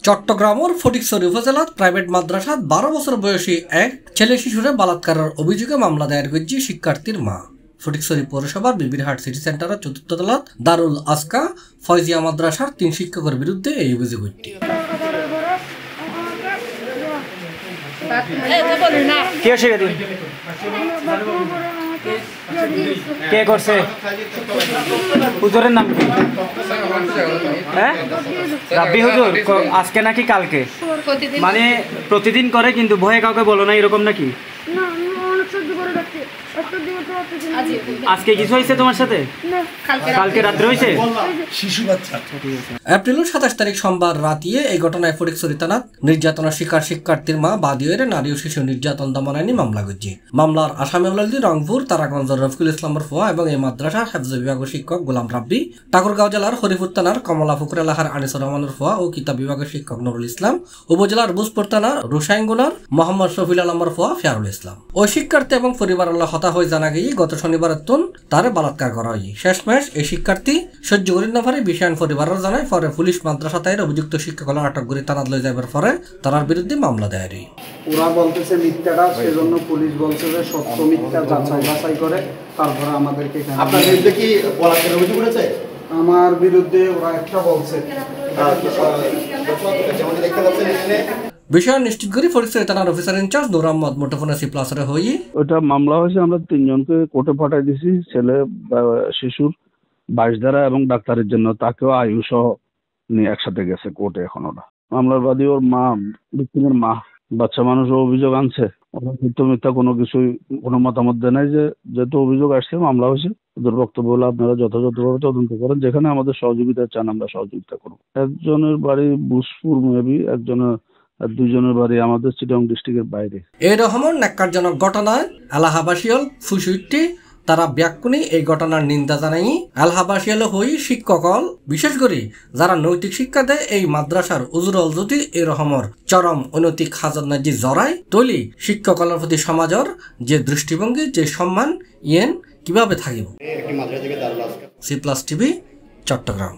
চট্টগ্রামের ফটিকছড়ি উপজেলার প্রাইভেট মাদ্রাসাত 12 বছর বয়সী এক ছেলে শিশুরে বলাৎকারের অভিযোগে মামলা দায়ের করেছে শিক্ষার্থীর মা। ফটিকছড়ি পৌরসভার বিবিরহাট সিটি সেন্টারের চতুর্থ তলাত দারুল আসকা ফয়জিয়া মাদ্রাসার 3 শিক্ষকের বিরুদ্ধে এই অভিযোগ উঠছে। কে করছে? হুজুরের নাম কি? হ্যাঁ, রাব্বি হুজুর। আজকে নাকি কালকে? মানে প্রতিদিন করে, কিন্তু ভয়ে কাউকে বলো না, এরকম নাকি? আজকে কিছু হয়েছে তোমার সাথে? কালকে রাত্রে হয়েছে। এপ্রিলের 27 তারিখ সোমবার রাতিয়ে এই ঘটনায় ফটিকছড়ি থানাত নির্যাতনের শিকার শিক্ষার্থীর মা বাদী নারী ও শিশু নির্যাতন দমন আইনে মামলা করছে। মামলার আসামি হলেন রংপুর তারাগঞ্জের রফিকুল ইসলামের ফুয়া এবং এই মাদ্রাসার হেফজ বিভাগের শিক্ষক গোলাম রাব্বি, ঠাকুরগাঁও জেলার হরিপুর থানার কমলাপুকুর এলাকার আনিসুর রহমানের ফুয়া ও কিতাব বিভাগের শিক্ষক নুরুল ইসলাম, উপজেলার বুজপুর থানার রুসাইঙ্গুনার মোহাম্মদ শফিল আলমের ফুয়া ফিয়ারুল ইসলাম। ওই শিক্ষার্থী এবং পরিবার হতা হয়ে জানা গিয়ে গত শনিবারের তারে বলাৎকার করা হয়। শেষমেশ এই শিক্ষার্থী সহ্য করি না পারে বিষয়ান পরিবারের জানায়, পরে পুলিশ মাদ্রাসা তাইর অভিযুক্ত শিক্ষকরা আটক করে থানাত লয়ে যাবার পরে তার বিরুদ্ধে মামলা দায়ের হয়। ওরা বলতেছে মিথ্যাটা, সেজন্য পুলিশ বলছে যে সত্য মিথ্যা যাচাই বাছাই করে তারপরে আমাদেরকে। আপনার বিরুদ্ধে কি বলাৎকারের অভিযোগ উঠেছে? আমার বিরুদ্ধে ওরা একটা বলছে। বিষয় নিশ্চিত করে ফটিকছড়ি থানার অফিসার ইনচার্জ নূর আহমদ মুঠোফোন C+রে হই ওটা মামলা হয়েছে। আমরা 3 জনকে কোর্টে পাঠাই দিছি, ছেলে শিশুর 22 ধারা এবং ডাক্তারের জন্য তাকেও আয়ু সহ নিয়ে একসাথে গেছে কোর্টে। এখন ওরা মামলার বাদী ওর মা, ভিক্টিমের মা, বাচ্চা মানুষ অভিযোগ আনছে। ওরা সত্য মিথ্যা কোনো কিছুই কোনো মতামত দেয় নাই। যে যেহেতু অভিযোগ আসছে, মামলা হয়েছে, ওদের বক্তব্য হলো আপনারা যথাযথভাবে তদন্ত করেন, যেখানে আমাদের সহযোগিতা চান আমরা সহযোগিতা করব। একজনের বাড়ি বুসপুর মেবি, একজনের আর 2 জনের বাড়ি আমাদের চিটাগং ডিস্ট্রিক্টের বাইরে। এই রকমের ন্যাক্কারজনক ঘটনায় এলাহাবাসীল ফুসুইটি তারা ব্যাকুনি এই ঘটনার নিন্দা জানাই। এলাহাবাসীল হই শিক্ষকল বিশেষ করে যারা নৈতিক শিক্ষা দেয় এই মাদ্রাসার উজরল যদি এই রকমের চরম অনৈতিক হাজত নাজি জড়ায় তৈলি শিক্ষকলের প্রতি সমাজের যে দৃষ্টিভঙ্গি, যে সম্মান ইয়েন কিভাবে থাকিব। C+ TV Chittagong.